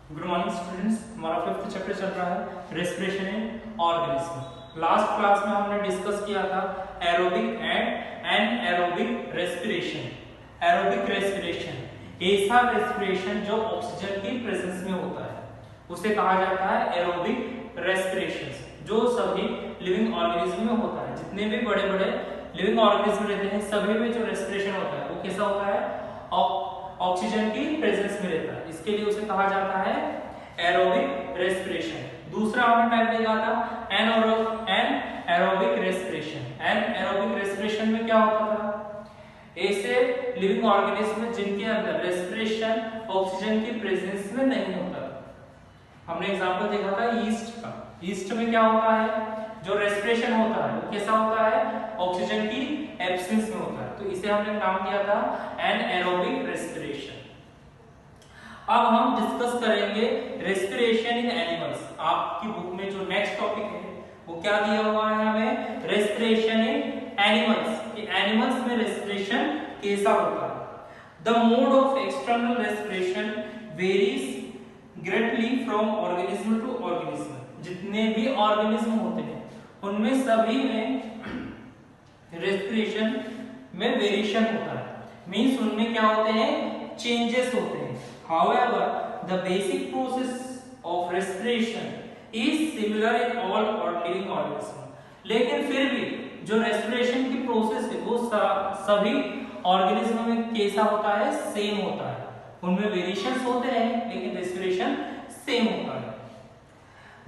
Good morning students, हमारा fifth chapter चल रहा है respiration in organism. Last class में हमने डिस्कस किया था aerobic and anaerobic respiration. Aerobic respiration ऐसा रेस्पिरेशन जो ऑक्सीजन की प्रेजेंस में होता है उसे कहा जाता है एरोबिक रेस्पिरेशन, जो सभी लिविंग ऑर्गेनिज्म में होता है। जितने भी बड़े बड़े लिविंग ऑर्गेनिज्म रहते हैं सभी में जो रेस्पिरेशन होता है वो कैसा होता है, ऑक्सीजन की प्रेजेंस में रहता है। इसके लिए उसे कहा जाता है एरोबिक रेस्पिरेशन। दूसरा हमने टाइप देखा था एनएरोबिक रेस्पिरेशन। एनएरोबिक रेस्पिरेशन में क्या होता था, ऐसे लिविंग ऑर्गेनिज्म जिनके अंदर रेस्पिरेशन ऑक्सीजन की प्रेजेंस में नहीं होता। हमने एग्जांपल देखा था ईस्ट का। ईस्ट में क्या होता है, जो रेस्पिरेशन होता है वो कैसा होता है, ऑक्सीजन की एब्सेंस में होता है। तो इसे हमने नाम दिया था एनएरोबिक रेस्पिरेशन। अब हम डिस्कस करेंगे रेस्पिरेशन इन एनिमल्स। आपकी बुक में जो नेक्स्ट टॉपिक है वो क्या दिया हुआ है हमें, रेस्पिरेशन इन एनिमल्स। कि एनिमल्स में रेस्पिरेशन कैसा होता है। The mode of external respiration varies greatly from organism to organism. जितने भी ऑर्गेनिज्म होते हैं उनमें सभी में रेस्पिरेशन में वेरिएशन होता है, मींस उनमें क्या होते हैं, चेंजेस होते हैं। However, the basic process of respiration is similar in all living organisms. लेकिन फिर भी जो रेस्पिरेशन की प्रोसेस है वो सभी ऑर्गेनिज्म में कैसा होता है, सेम होता है। उनमें वेरिएशंस होते हैं लेकिन रेस्पिरेशन सेम होता है।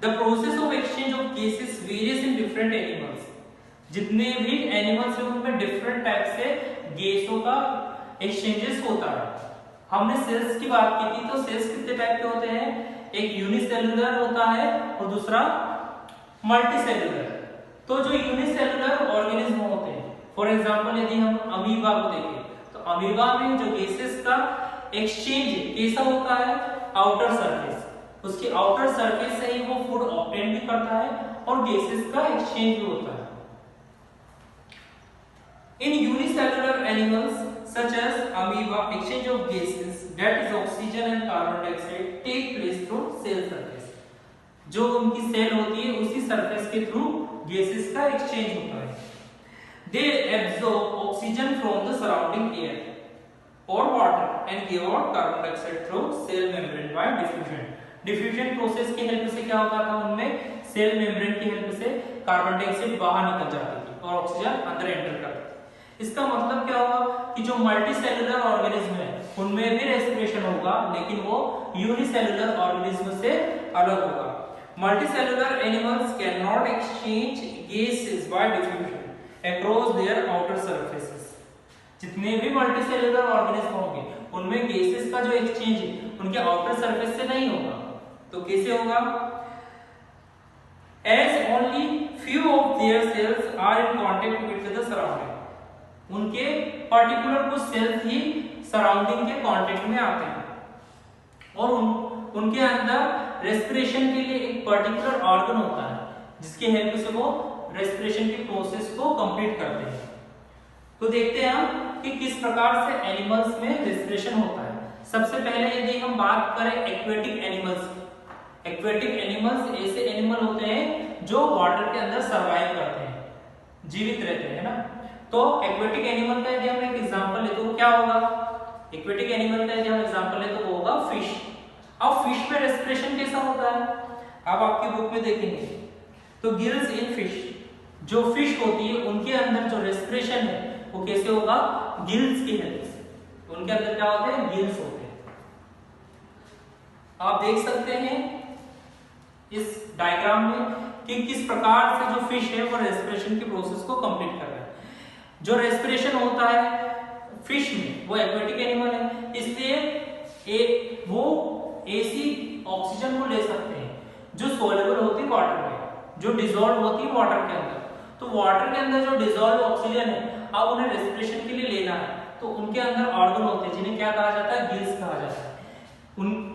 The process of exchange of gases varies in different animals. जितने भी एनिमल्स हैं उनमें डिफरेंट टाइप से गैसों का एक्सचेंजेस होता है। हमने सेल्स की बात की थी, तो सेल्स कितने टाइप के होते हैं, एक यूनिसेलुलर होता है और दूसरा मल्टीसेलुलर। तो जो यूनिसेलुलर ऑर्गेनिज्म होते हैं, फॉर एग्जांपल यदि हम अमीबा को देखें तो अमीबा में जो गैसेस का एक्सचेंज कैसा होता है, आउटर सरफेस। उसकी आउटर सरफेस से ही वो फूड ऑब्टेन भी करता है और गैसेस का एक्सचेंज भी होता है। In unicellular animals such as amoeba, exchange of gases, that is oxygen and carbon dioxide, take place through cell surface. जो उनकी सेल होती है उसी सरफेस के थ्रू गैसेस का एक्सचेंज होता है। They absorb oxygen from the surrounding air or water and give out carbon dioxide through cell membrane by diffusion. Diffusion process की हेल्प से क्या होता था, उनमें सेल मेम्ब्रेन की हेल्प से कार्बन डाइऑक्साइड बाहर निकल जाती थी और ऑक्सीजन अंदर एंटर करती थी। इसका मतलब क्या होगा कि जो मल्टीसेलुलर ऑर्गेनिज्म है उनमें भी रेस्पिरेशन होगा लेकिन वो यूनिसेलुलर ऑर्गेनिज्म से अलग होगा। Multicellular animals can not exchange gases bye diffusion across their outer surfaces. जितने भी मल्टीसेलुलर ऑर्गेनिज्म होंगे उनमें गैसेस का जो एक्सचेंज है उनके आउटर सरफेस से नहीं होगा। तो कैसे होगा, as only few of their cells are in contact with the surrounding. उनके पर्टिकुलर कुछ सेल्स ही सराउंडिंग के कांटेक्ट में आते हैं और उनके अंदर रेस्पिरेशन के लिए एक पर्टिकुलर ऑर्गन होता है जिसके हेल्प से वो रेस्पिरेशन की प्रोसेस को कंप्लीट करते हैं। तो देखते हैं हम कि किस प्रकार से एनिमल्स में रेस्पिरेशन होता है। सबसे पहले यदि हम बात करें एक्वेटिक एनिमल्स, एक्वेटिक एनिमल्स ऐसे एनिमल होते हैं जो वाटर के अंदर सर्वाइव करते हैं, जीवित रहते हैं ना। तो एक्वेटिक एनिमल का यदि हम एक एग्जांपल ले तो क्या होगा, एक्वेटिक एनिमल का यदि हम एग्जांपल ले तो वो होगा फिश। अब फिश में रेस्पिरेशन कैसा होता है, आप आपकी बुक में देखेंगे तो गिल्स इन फिश, जो फिश होती है उनके अंदर जो रेस्पिरेशन है वो कैसे होगा, गिल्स की हेल्प से। उनके अंदर क्या होते हैं, गिल्स होते हैं। आप देख सकते हैं इस डायग्राम में कि किस प्रकार से जो फिश है वो रेस्पिरेशन की प्रोसेस को कंप्लीट कर रहा है। जो रेस्पिरेशन होता है फिश में वो एक्वेटिक एनिमल है, इसलिए वो ऐसी ऑक्सीजन को ले सकते हैं जो सोल्युबल होती है वाटर में, जो डिसॉल्व होती है वाटर के अंदर। तो वाटर के अंदर जो डिसॉल्व ऑक्सीजन है अब उन्हें रेस्पिरेशन के लिए लेना है तो उनके अंदर ऑर्गन होते हैं जिन्हें क्या कहा जाता है, गिल्स कहा जाता है। उन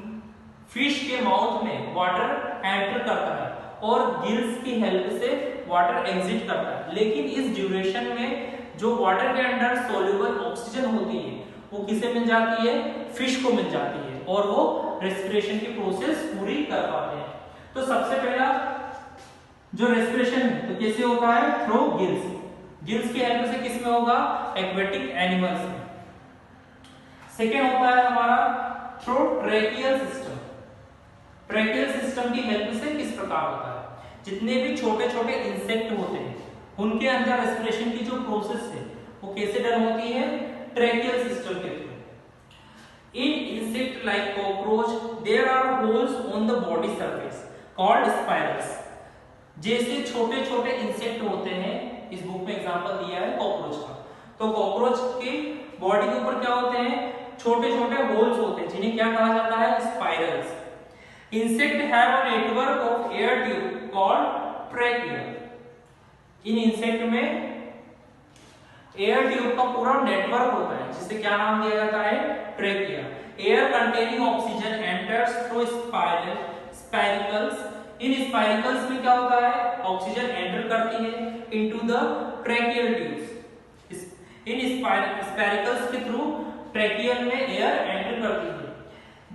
फिश के माउथ में वाटर एंटर करता है और गिल्स की हेल्प से वाटर एग्जिट करता है। लेकिन इस ड्यूरेशन में जो वाटर के अंदर सोल्यूबल ऑक्सीजन होती है वो किसे मिल जाती है, फिश को मिल जाती है, और वो रेस्पिरेशन की प्रोसेस पूरी कर पाते हैं। तो सबसे पहला जो रेस्पिरेशन है तो कैसे होता है, थ्रू गिल्स। गिल्स की हेल्प से किस में होगा, एक्वेटिक एनिमल्स में। सेकेंड होता है हमारा through tracheal system. Tracheal system की हेल्प से किस प्रकार होता है, जितने भी छोटे छोटे इंसेक्ट होते हैं उनके अंदर रेस्पिरेशन की जो प्रोसेस है वो कैसे डन होती है, ट्रेकियल सिस्टम के through. In insect like cockroach there are holes on the body surface called spirals. जैसे छोटे छोटे इंसेक्ट होते हैं, इस बुक में एग्जांपल दिया है कॉकरोच का, तो कॉकरोच की बॉडी के ऊपर क्या होते हैं, छोटे छोटे होल्स होते हैं जिन्हें क्या कहा जाता है, spirals. Insect have a network of air tube called trachea. In insect में एयर ट्यूब का पूरा नेटवर्क होता है जिसे क्या नाम दिया जाता है, trachea. Air containing oxygen enters through spiracles. इन स्पाइरिकल्स में क्या होता है, ऑक्सीजन एंटर करती है इनटू द ट्रैकियल ट्यूब्स। इन स्पाइरिकल्स के थ्रू ट्रैकियल में एयर एंटर करती है।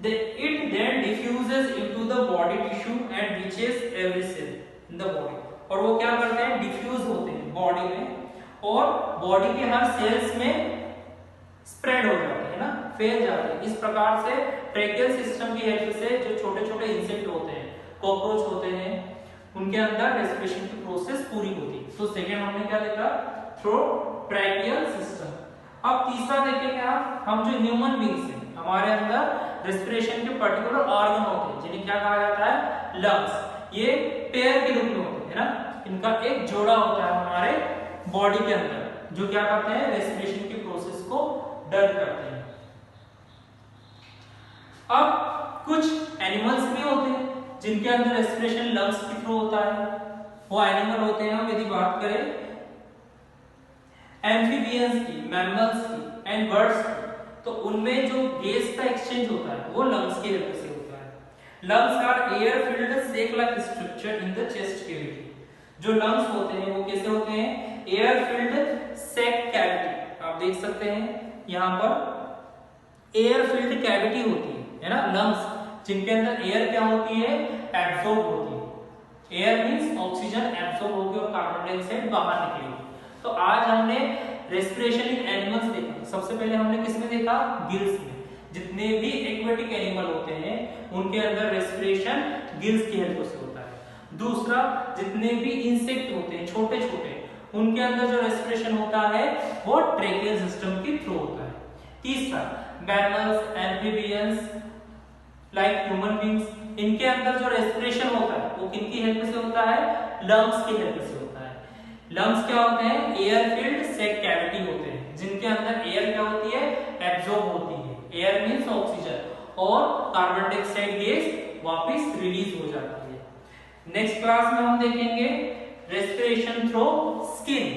It then diffuses into the body tissue and reaches every cell in the body। और वो क्या करते हैं, डिफ्यूज होते हैं बॉडी में और बॉडी के हर सेल्स में स्प्रेड हो जाते हैं ना, फैल जाते हैं। इस प्रकार से ट्रैकियल सिस्टम की हेल्प से जो छोटे छोटे इंसेक्ट होते हैं, कॉकरोच होते हैं, उनके अंदर रेस्पिरेशन की प्रोसेस पूरी होती है। तो सेकेंड हमने क्या देखा, थ्रू ट्रैकियल सिस्टम। अब तीसरा देखेंगे हम जो ह्यूमन बींग्स हैं, हमारे अंदर रेस्पिरेशन के पर्टिकुलर ऑर्गन होते हैं जिन्हें क्या कहा जाता है, लंग्स। ये पेयर के रूप में होते हैं ना, इनका एक जोड़ा होता है हमारे बॉडी के अंदर जो क्या करते हैं, रेस्पिरेशन की प्रोसेस को डन करते हैं। अब कुछ एनिमल्स भी होते हैं जिनके अंदर रेस्पिरेशन लंग्स के थ्रू होता है। वो एनिमल होते हैं, हम यदि बात करें एम्फीबियंस की, मैमल्स की एंड बर्ड्स की, तो उनमें जो गैस का एक्सचेंज होता है वो लंग्स की हेल्प से होता है। Lungs are air filled sac like structure in the chest cavity. जो लंग्स होते हैं वो कैसे होते हैं, एयर फिल्ड सैक कैविटी। आप देख सकते हैं यहाँ पर एयर फिल्ड कैविटी होती है ना, लंग्स जिनके अंदर एयर क्या होती है, एब्सॉर्ब होती है। एयर मींस ऑक्सीजन एब्सॉर्ब होगी और कार्बन डाइऑक्साइड बाहर निकलेगी। तो आज हमने रेस्पिरेशन इन एनिमल्स देखा। सबसे पहले हमने किसमें देखा, गिल्स में। जितने भी एक्वेटिक एनिमल होते हैं उनके अंदर रेस्पिरेशन गिल्स की हेल्प से होता है। दूसरा, जितने भी इंसेक्ट होते हैं छोटे छोटे, उनके अंदर जो रेस्पिरेशन होता है वो ट्रैकियल सिस्टम के थ्रू होता है। तीसरा, mammals, amphibians like human beings, इनके अंदर जो रेस्पिरेशन होता है वो किनकी हेल्प से होता है, लंग्स की हेल्प से होता है। लंग्स क्या होते हैं, एयर फिल्ड सैक कैविटी होते हैं जिनके अंदर एयर क्या होती है, एब्सॉर्ब होती है। एयर मींस ऑक्सीजन, और कार्बन डाइऑक्साइड गैस वापस रिलीज हो जाती है। नेक्स्ट क्लास में हम देखेंगे रेस्पिरेशन थ्रू स्किन।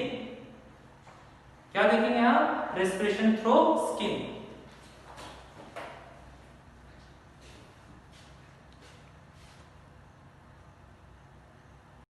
क्या देखेंगे आप, रेस्पिरेशन थ्रू स्किन।